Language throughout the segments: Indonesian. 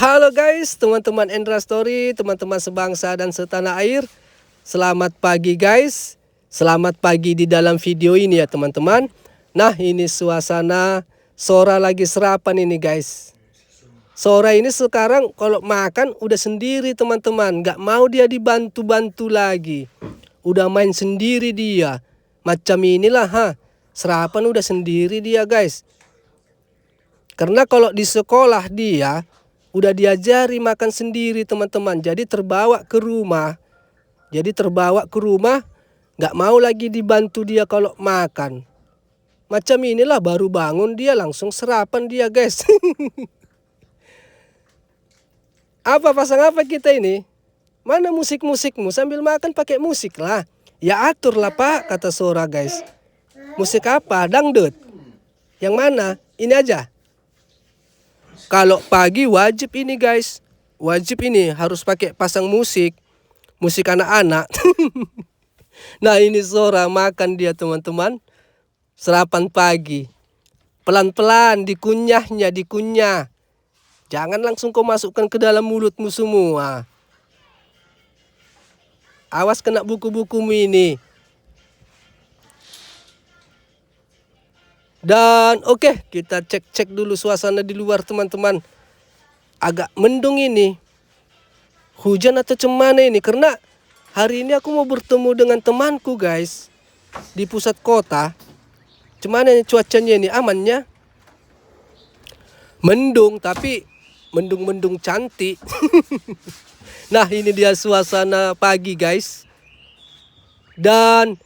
Halo guys, teman-teman Endra Story, teman-teman sebangsa dan setanah air. Selamat pagi guys. Selamat pagi di dalam video ini ya teman-teman. Nah ini suasana Sora lagi serapan ini guys. Sora ini sekarang kalau makan udah sendiri teman-teman. Gak mau dia dibantu-bantu lagi. Udah main sendiri dia. Macam inilah serapan udah sendiri dia guys. Karena kalau di sekolah dia udah diajari makan sendiri teman-teman. Jadi terbawa ke rumah. Gak mau lagi dibantu dia kalau makan. Macam inilah baru bangun dia langsung serapan dia guys. Pasang apa kita ini? Mana musik-musikmu? Sambil makan pakai musik lah. Ya atur lah pak, kata Sora guys. Musik apa? Dangdut. Yang mana? Ini aja. Kalau pagi wajib ini guys. Wajib ini harus pakai pasang musik. Musik anak-anak. Nah ini Sora makan dia teman-teman. Sarapan pagi. Pelan-pelan dikunyahnya, dikunyah. Jangan langsung kau masukkan ke dalam mulutmu semua. Awas kena buku-bukumu ini. Dan oke, kita cek-cek dulu suasana di luar teman-teman. Agak mendung ini. Hujan atau cemana ini? Karena hari ini aku mau bertemu dengan temanku guys. Di pusat kota. Cemana cuacanya ini? Amannya? Mendung tapi mendung-mendung cantik. Nah ini dia suasana pagi guys. Dan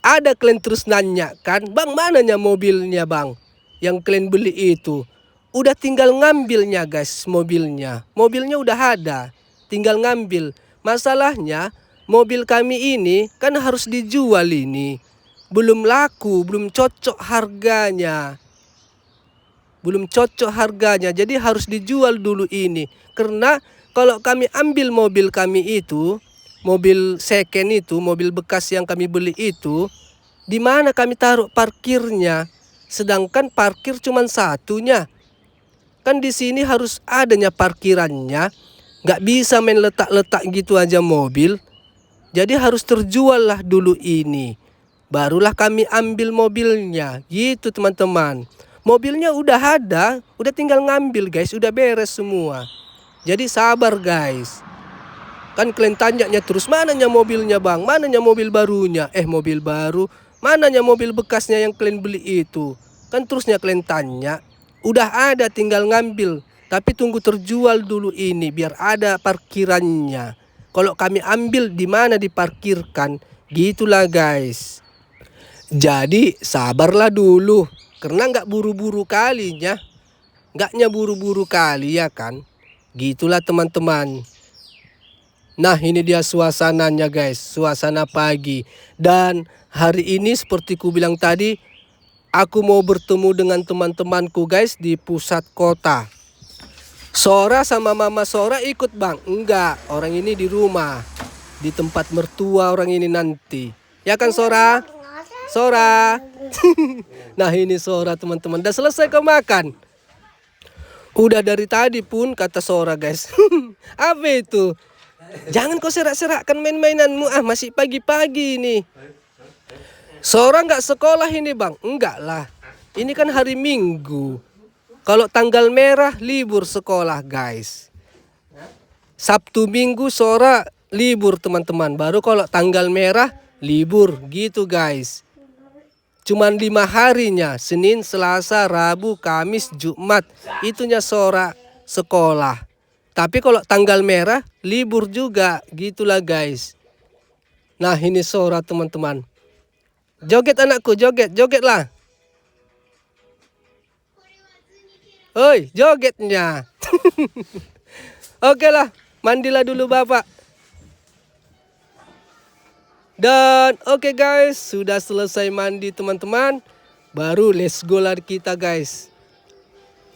ada kalian terus nanya kan, bang mananya mobilnya bang yang kalian beli itu? Udah tinggal ngambilnya guys mobilnya. Mobilnya udah ada, tinggal ngambil. Masalahnya mobil kami ini kan harus dijual ini. Belum laku, belum cocok harganya. Jadi harus dijual dulu ini. Karena kalau kami ambil mobil kami itu, mobil second itu, mobil bekas yang kami beli itu, di mana kami taruh parkirnya? Sedangkan parkir cuma satunya. Kan di sini harus adanya parkirannya. Nggak bisa main letak-letak gitu aja mobil. Jadi harus terjual lah dulu ini. Barulah kami ambil mobilnya. Gitu teman-teman. Mobilnya udah ada, udah tinggal ngambil guys, udah beres semua. Jadi sabar guys. Kan kalian tanyanya terus, mananya mobilnya bang? Mananya mobil barunya? Mobil baru. Mananya mobil bekasnya yang kalian beli itu? Kan terusnya kalian tanya. Udah ada tinggal ngambil. Tapi tunggu terjual dulu ini biar ada parkirannya. Kalau kami ambil di mana diparkirkan? Gitulah guys. Jadi sabarlah dulu. Karena nggak buru-buru kalinya. Nggaknya buru-buru kali ya kan. Gitulah teman-teman. Nah ini dia suasananya guys, suasana pagi. Dan hari ini seperti ku bilang tadi, aku mau bertemu dengan teman-temanku guys di pusat kota. Sora sama mama Sora ikut bang? Enggak, orang ini di rumah. Di tempat mertua orang ini nanti. Ya kan Sora? Sora. Nah ini Sora teman-teman, udah selesai kau makan? Udah dari tadi pun kata Sora guys. Apa itu? Jangan kau serak-serakkan main-mainanmu, masih pagi-pagi nih. Sora nggak sekolah ini bang? Enggak lah, ini kan hari Minggu. Kalau tanggal merah libur sekolah guys. Sabtu Minggu Sora libur teman-teman. Baru kalau tanggal merah libur gitu guys. Cuman 5 harinya, Senin, Selasa, Rabu, Kamis, Jumat. Itunya Sora sekolah. Tapi kalau tanggal merah, libur juga. Gitulah guys. Nah ini Sora teman-teman. Joget anakku, joget, jogetlah. Oi, jogetnya. Oke lah, mandilah dulu bapak. Dan oke guys, sudah selesai mandi teman-teman. Baru let's go lah kita guys.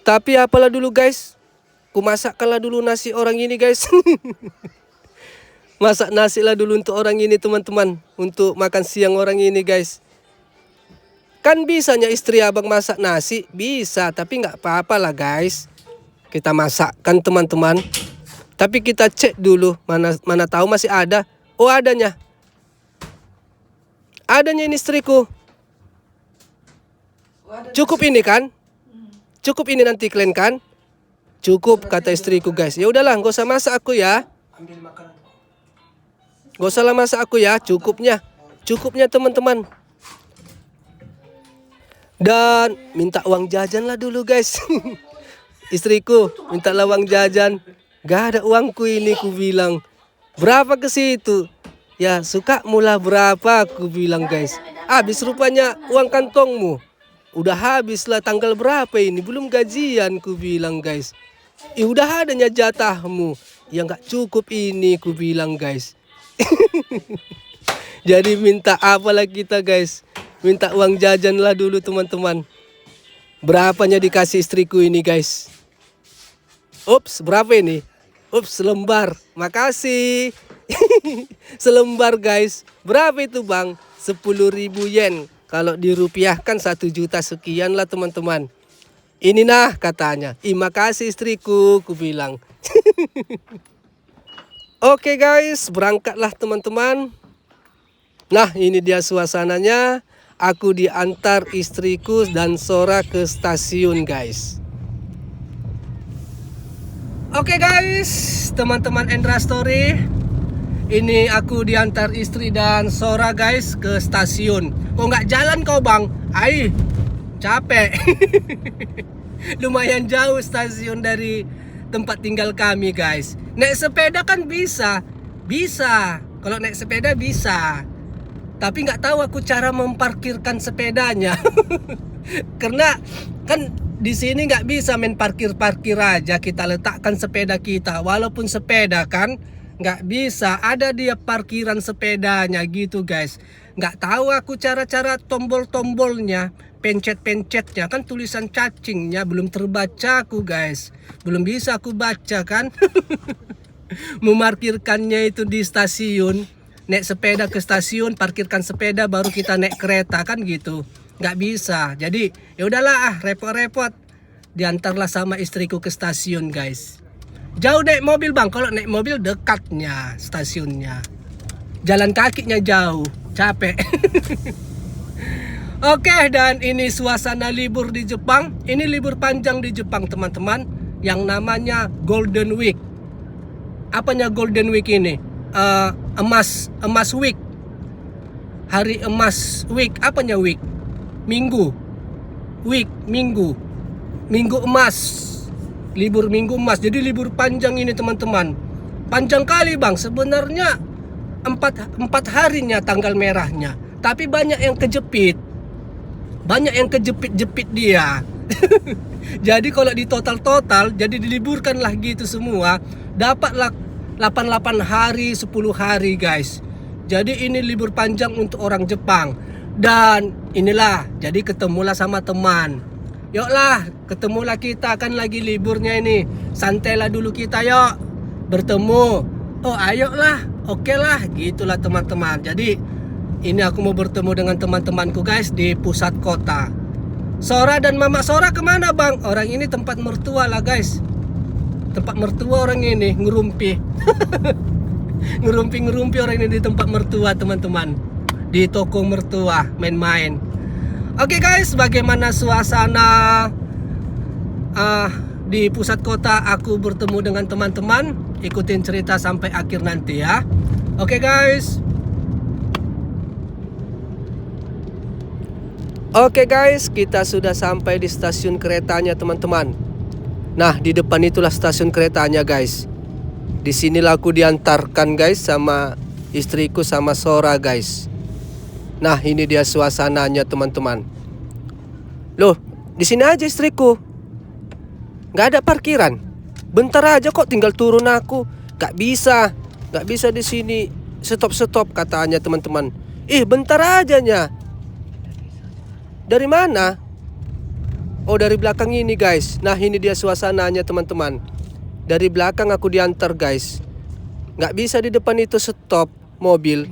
Tapi apalah dulu guys. Kumasakkanlah dulu nasi orang ini guys. Masak nasi lah dulu untuk orang ini teman-teman. Untuk makan siang orang ini guys. Kan bisanya istri abang masak nasi? Bisa, tapi nggak apa-apa lah guys. kita masakkan teman-teman. Tapi kita cek dulu mana tahu masih ada. Oh, adanya. Adanya ini istriku. Cukup ini kan? Cukup ini nanti kalian kan? Cukup kata istriku guys. Ya udahlah, gak usah masak aku ya. Gak usah lah masak aku ya, cukupnya. Cukupnya teman-teman. Dan minta uang jajan lah dulu guys. Istriku minta lah uang jajan. Gak ada uangku ini, ku bilang. Berapa ke situ? Ya suka mula berapa, aku bilang guys. Habis rupanya uang kantongmu. Udah habis lah, tanggal berapa ini? Belum gajian, ku bilang guys. Udah adanya jatahmu. Ya nggak cukup ini, ku bilang guys. Jadi minta apalah kita guys. Minta uang jajan lah dulu teman-teman. Berapanya dikasih istriku ini guys. Ups, berapa ini? Ups, selembar. Makasih. Selembar guys. Berapa itu bang? 10.000 yen. Kalau dirupiahkan 1 juta sekian lah teman-teman. Ini nah katanya. Makasih istriku, ku bilang. Oke guys, berangkatlah teman-teman. Nah, ini dia suasananya. Aku diantar istriku dan Sora ke stasiun guys. Oke guys, teman-teman Endra Story. Ini aku diantar istri dan Sora guys ke stasiun. Kok nggak jalan kau bang? Ai, capek. Lumayan jauh stasiun dari tempat tinggal kami guys. Naik sepeda kan bisa. Kalau naik sepeda bisa. Tapi nggak tahu aku cara memparkirkan sepedanya. Karena kan di sini nggak bisa main parkir aja. Kita letakkan sepeda kita. Walaupun sepeda kan nggak bisa. Ada dia parkiran sepedanya gitu guys. Nggak tahu aku cara-cara tombol-tombolnya. Pencet-pencetnya kan tulisan cacingnya belum terbaca aku guys. Belum bisa aku baca kan. Memarkirkannya itu di stasiun. Naik sepeda ke stasiun, parkirkan sepeda, baru kita naik kereta kan gitu. Nggak bisa. Jadi ya udahlah, repot-repot. Diantarlah sama istriku ke stasiun guys. Jauh naik mobil bang. Kalau naik mobil dekatnya stasiunnya. Jalan kakinya jauh, capek. Oke, dan ini suasana libur di Jepang. Ini libur panjang di Jepang teman-teman. Yang namanya Golden Week. Apanya Golden Week ini? Emas week. Hari emas week. Apanya week? Minggu. Week, minggu. Minggu emas. Libur minggu emas. Jadi libur panjang ini teman-teman. Panjang kali bang. Sebenarnya 4 harinya tanggal merahnya. Tapi banyak yang kejepit. Banyak yang kejepit-jepit dia. Jadi kalau di total jadi diliburkan lah gitu semua. Dapatlah 88 hari, 10 hari guys. Jadi ini libur panjang untuk orang Jepang. Dan inilah, jadi ketemulah sama teman. Yuklah, ketemulah kita, kan lagi liburnya ini. Santailah dulu kita yuk. Bertemu. Oh ayolah, oke lah, gitulah teman-teman. Jadi ini aku mau bertemu dengan teman-temanku guys di pusat kota. Sora dan Mama Sora kemana bang? Orang ini tempat mertua lah guys. Tempat mertua orang ini ngerumpi. Ngerumpi orang ini di tempat mertua teman-teman. Di toko mertua main-main. Oke guys, bagaimana suasana di pusat kota aku bertemu dengan teman-teman. Ikutin cerita sampai akhir nanti ya. Oke guys. Oke guys, kita sudah sampai di stasiun keretanya teman-teman. Nah, di depan itulah stasiun keretanya guys. Di sinilah aku diantarkan guys sama istriku sama Sora guys. Nah, ini dia suasananya teman-teman. Loh, di sini aja istriku. Gak ada parkiran. Bentar aja kok tinggal turun aku. Gak bisa di sini. Stop katanya teman-teman. Bentar ajanya. Dari mana? Oh, dari belakang ini guys. Nah, ini dia suasananya teman-teman. Dari belakang aku diantar guys. Nggak bisa di depan itu stop mobil.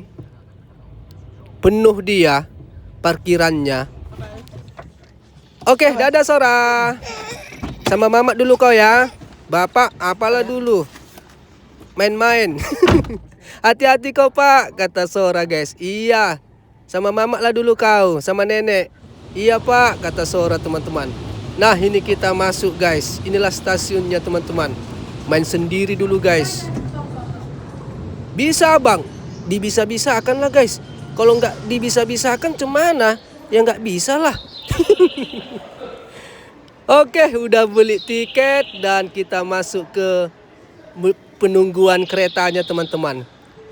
Penuh dia parkirannya. Oke, dadah Sora. Sama Mama dulu kau ya. Bapak apalah dulu main-main. Hati-hati kau pak, kata Sora guys. Iya, sama mama lah dulu kau, sama nenek. Iya pak, kata Sora teman-teman. Nah ini kita masuk guys. Inilah stasiunnya teman-teman. Main sendiri dulu guys. Bisa bang, dibisa-bisakan lah guys. Kalau nggak dibisa-bisakan cemana? Ya nggak bisa lah. Oke, udah beli tiket dan kita masuk ke penungguan keretanya teman-teman.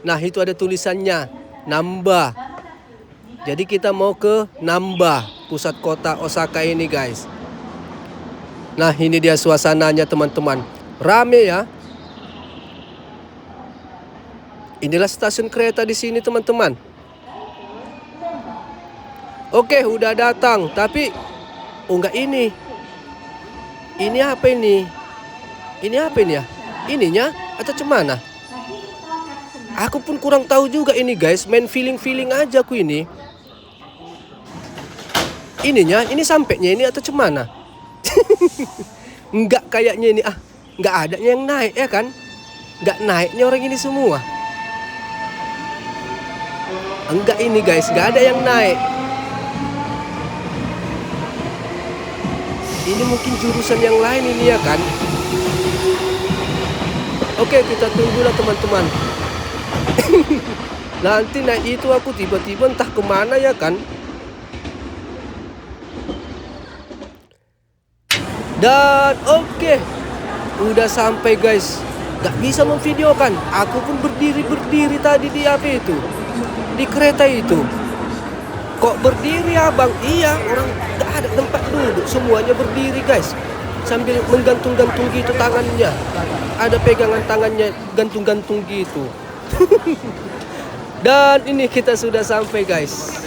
Nah itu ada tulisannya Namba. Jadi kita mau ke Namba, pusat kota Osaka ini guys. Nah ini dia suasananya teman-teman. Rame ya. Inilah stasiun kereta di sini teman-teman. Oke, udah datang. Tapi enggak ini. Ini apa ini? Ini apa ini ya? Ininya atau cemana? Aku pun kurang tahu juga ini guys. Main feeling-feeling aja aku ini. Ininya, ini sampainya ini atau cemana? Enggak kayaknya ini. Enggak ada yang naik ya kan? Enggak naiknya orang ini semua. Enggak ini guys, enggak ada yang naik. Ini mungkin jurusan yang lain ini ya kan? Oke, kita tunggulah teman-teman. Nanti naik itu aku tiba-tiba entah kemana ya kan? Dan oke, udah sampai guys. Gak bisa memvideokan. Aku pun berdiri tadi di apa itu? Di kereta itu. Kok berdiri abang? Iya, orang gak ada tempat duduk. Semuanya berdiri guys. Sambil menggantung-gantung gitu tangannya. Ada pegangan tangannya gantung-gantung gitu. Dan ini kita sudah sampai guys.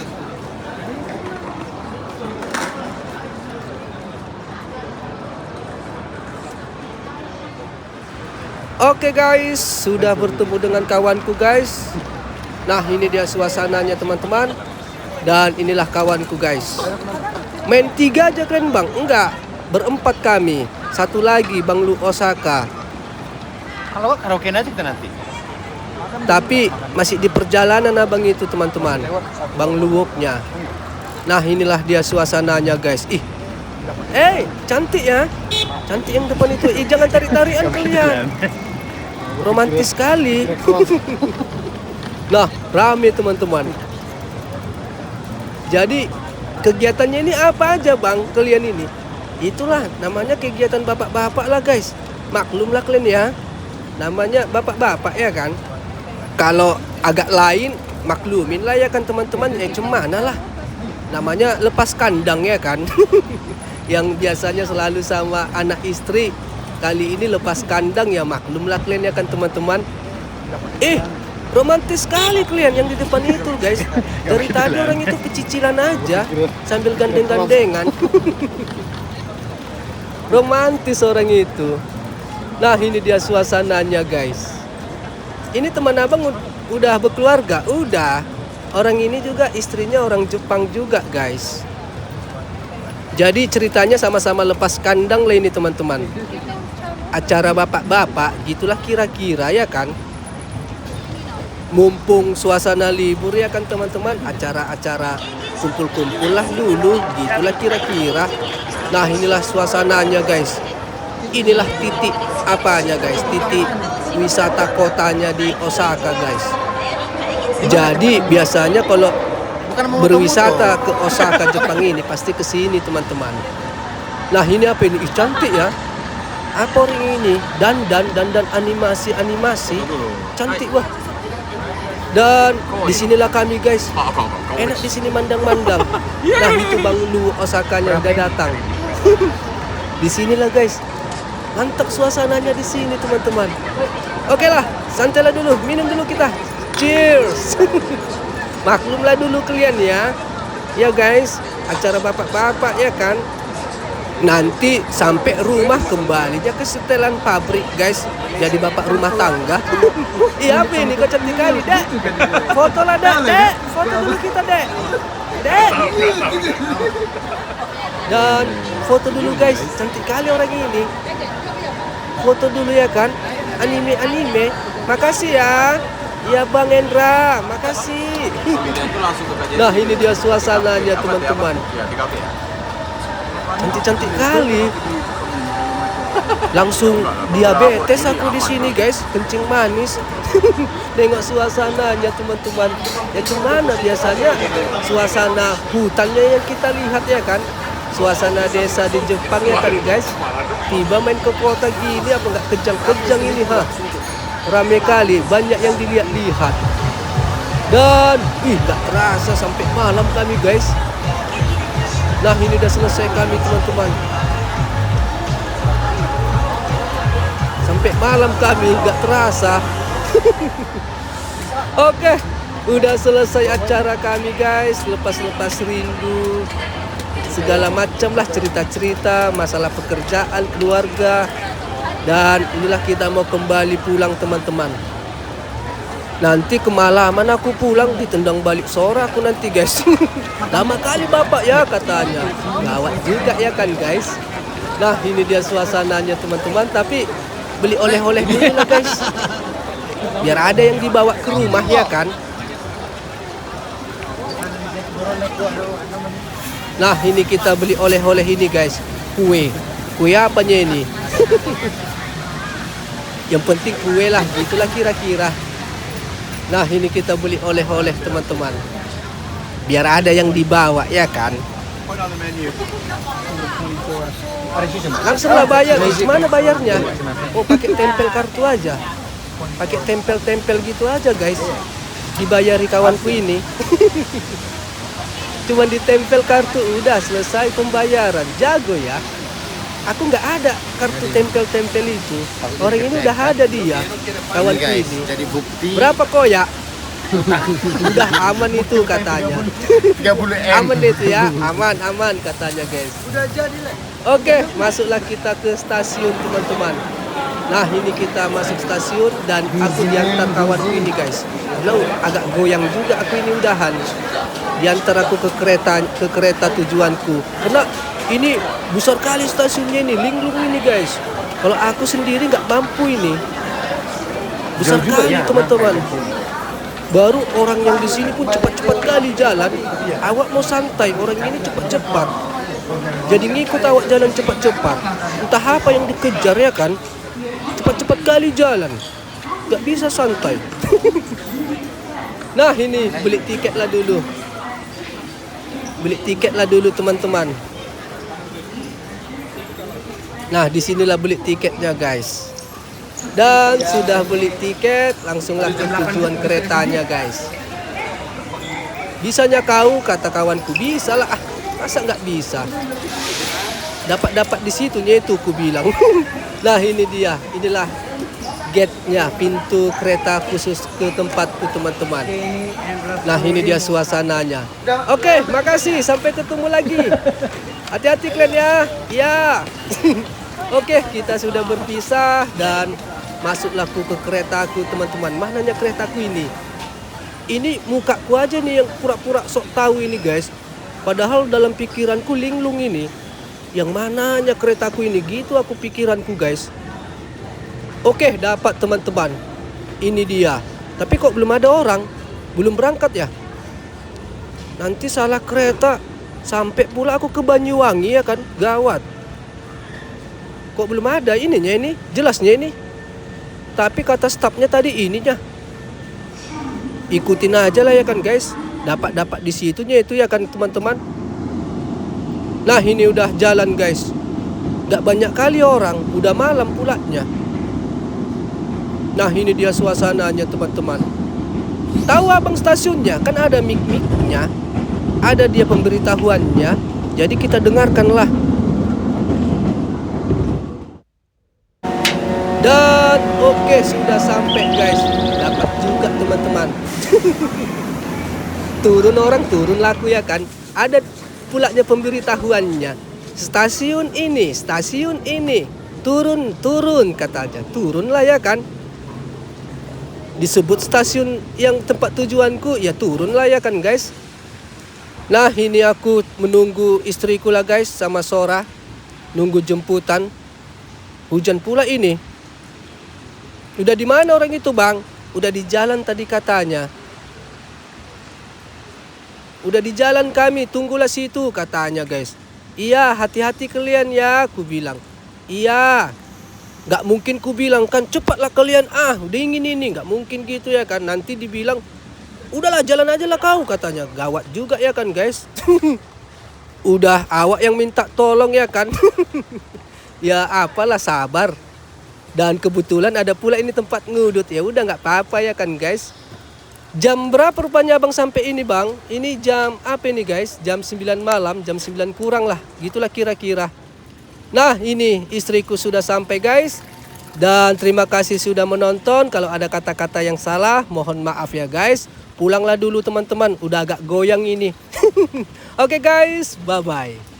Oke guys, sudah bertemu dengan kawanku guys. Nah ini dia suasananya teman-teman. Dan inilah kawanku guys. Main 3 aja keren bang? Enggak, berempat kami. Satu lagi Bang Lu Osaka. Kalau karaoke aja kita nanti. Tapi masih di perjalanan abang itu teman-teman. Bang Luwoknya. Nah inilah dia suasananya guys. Cantik ya. Cantik yang depan itu. Jangan tarik-tarikan kalian. Romantis sekali. Nah rame teman-teman. Jadi kegiatannya ini apa aja bang kalian ini? Itulah namanya kegiatan bapak-bapak lah guys. Maklumlah kalian ya. Namanya bapak-bapak ya kan. Kalau agak lain maklumin lah ya kan teman-teman. Cemana lah. Namanya lepas kandang ya kan. Yang biasanya selalu sama anak istri. Kali ini lepas kandang ya maklumlah kalian ya kan teman-teman. Romantis sekali kalian yang di depan itu guys. Dari tadi orang itu kecicilan aja sambil gandeng-gandengan. Romantis orang itu. Nah ini dia suasananya guys. Ini teman abang udah berkeluarga? Udah. Orang ini juga istrinya orang Jepang juga guys. Jadi ceritanya sama-sama lepas kandang lah ini teman-teman. Acara bapak-bapak gitulah kira-kira ya kan. Mumpung suasana libur ya kan teman-teman, acara-acara kumpul-kumpul lah dulu, gitulah kira-kira. Nah inilah suasananya guys. Inilah titik apanya guys, titik wisata kotanya di Osaka guys. Jadi biasanya kalau berwisata ke Osaka Jepang ini pasti ke sini teman-teman. Nah ini apa ini? Cantik ya. Apa orang ini? Dan animasi cantik wah. Dan disinilah kami guys. Enak di sini mandang-mandang. Nah itu Bang Lu Osakanya udah datang. Disinilah guys. Mantap suasananya di sini teman-teman. Oke lah, santailah dulu, minum dulu kita. Cheers. Maklumlah dulu kalian ya. Ya guys, acara bapak-bapak ya kan. Nanti sampai rumah kembalinya ke setelan pabrik guys. Jadi bapak rumah tangga. Iya apa ini kok cantik kali dek. Foto lah dek. Foto dulu kita dek. Dan foto dulu guys. Cantik kali orang ini. foto dulu ya kan. Anime. Makasih ya. Ya Bang Hendra, makasih. Nah ini dia suasananya teman-teman. Cantik-cantik kali. Langsung diabetes aku di sini guys, kencing manis. Nengok suasananya teman-teman. Ya gimana biasanya suasana hutannya yang kita lihat ya kan. Suasana desa di Jepang ya kan guys. Tiba main ke kota gini apa nggak kejang-kejang ini ha. Rame kali, banyak yang dilihat-lihat. Dan gak terasa sampai malam kami guys. Nah ini udah selesai kami teman-teman. Sampai malam kami gak terasa. Oke, udah selesai acara kami guys. Lepas-lepas rindu, segala macam lah cerita-cerita masalah pekerjaan, keluarga. Dan inilah kita mau kembali pulang teman-teman. Nanti kemalaman aku pulang ditendang balik sore aku nanti guys. Lama kali bapak ya katanya. Gawat juga ya kan guys. Nah ini dia suasananya teman-teman. Tapi beli oleh-oleh dulu lah guys. Biar ada yang dibawa ke rumah ya kan. Nah ini kita beli oleh-oleh ini guys. Kue apanya ini? Yang penting kue lah, gitulah kira-kira. Nah ini kita beli oleh-oleh teman-teman. Biar ada yang dibawa ya kan. Langsung lah bayar. Gimana bayarnya? Oh pakai tempel kartu aja. Pakai tempel-tempel gitu aja guys. Dibayari kawanku ini. Cuman ditempel kartu udah selesai pembayaran. Jago ya. Aku nggak ada kartu tempel-tempel itu. Orang ini udah ada dia, kawanku ini. Jadi bukti. Berapa koyak? Udah aman itu katanya. 30M. Aman itu ya, aman katanya guys. Udah jadi lah. Oke, masuklah kita ke stasiun teman-teman. Nah ini kita masuk stasiun dan aku diantar kawanku ini guys. Karena agak goyang juga aku ini udahan. Diantar aku ke kereta tujuanku. Karena ini besar kali stasiunnya ini, linglung ini guys. Kalau aku sendiri nggak mampu ini. Besar kali teman-teman. Baru orang yang di sini pun cepat-cepat kali jalan. Awak mau santai, orang ini cepat-cepat. Jadi ngikut awak jalan cepat-cepat. Entah apa yang dikejar ya kan. Cepat-cepat kali jalan. Nggak bisa santai. Nah ini beli tiket lah dulu. Beli tiket lah dulu teman-teman. Nah disinilah beli tiketnya guys. Dan sudah beli tiket, langsunglah ke tujuan keretanya guys. Bisanya kau, kata kawanku. Bisa lah, masa nggak bisa? Dapat di situnya itu ku bilang. Nah ini dia, inilah gate-nya, pintu kereta khusus ke tempatku teman-teman. Nah ini dia suasananya. Oke, makasih, sampai ketemu lagi. Hati-hati kalian ya. Iya. Oke, kita sudah berpisah dan masuklah ke keretaku teman-teman. Mananya keretaku ini? Ini mukaku aja nih yang pura-pura sok tahu ini guys. Padahal dalam pikiranku linglung ini. Yang mananya keretaku ini? Gitu aku pikiranku guys. Oke, dapat teman-teman. Ini dia. Tapi kok belum ada orang? Belum berangkat ya? Nanti salah kereta. Sampai pula aku ke Banyuwangi ya kan? Gawat. Kok belum ada ininya ini? Jelasnya ini. Tapi kata stafnya tadi ininya. Ikutin aja lah ya kan guys. Dapat di situnya itu ya kan teman-teman. Nah ini udah jalan guys. Gak banyak kali orang. Udah malam pulanya. Nah ini dia suasananya teman-teman. Tahu abang stasiunnya? Kan ada mic-micnya. Ada dia pemberitahuannya. Jadi kita dengarkanlah. Dan oke, sudah sampai guys. Dapat juga teman-teman. Turun orang, turun laku ya kan. Ada pulanya pemberitahuannya. Stasiun ini. Turun katanya. Turunlah ya kan. Disebut stasiun yang tempat tujuanku, ya turunlah ya kan guys. Nah ini aku menunggu istriku lah guys sama Sora. Nunggu jemputan. Hujan pula ini. Udah di mana orang itu bang? Udah di jalan tadi katanya. Udah di jalan kami, tunggulah situ katanya guys. Iya, hati-hati kalian ya, ku bilang. Iya, nggak mungkin ku bilang kan cepatlah kalian udah ingin ini, nggak mungkin gitu ya kan. Nanti dibilang, udahlah jalan aja lah kau katanya. Gawat juga ya kan guys. Udah awak yang minta tolong ya kan. Ya apalah, sabar. Dan kebetulan ada pula ini tempat ngudut, ya udah nggak apa-apa ya kan guys. Jam berapa rupanya abang sampai ini bang? Ini jam apa ini guys? Jam 9 malam, jam 9 kurang lah. Gitulah kira-kira. Nah ini istriku sudah sampai guys. Dan terima kasih sudah menonton. Kalau ada kata-kata yang salah, mohon maaf ya guys. Pulanglah dulu teman-teman, udah agak goyang ini. Oke guys, bye-bye.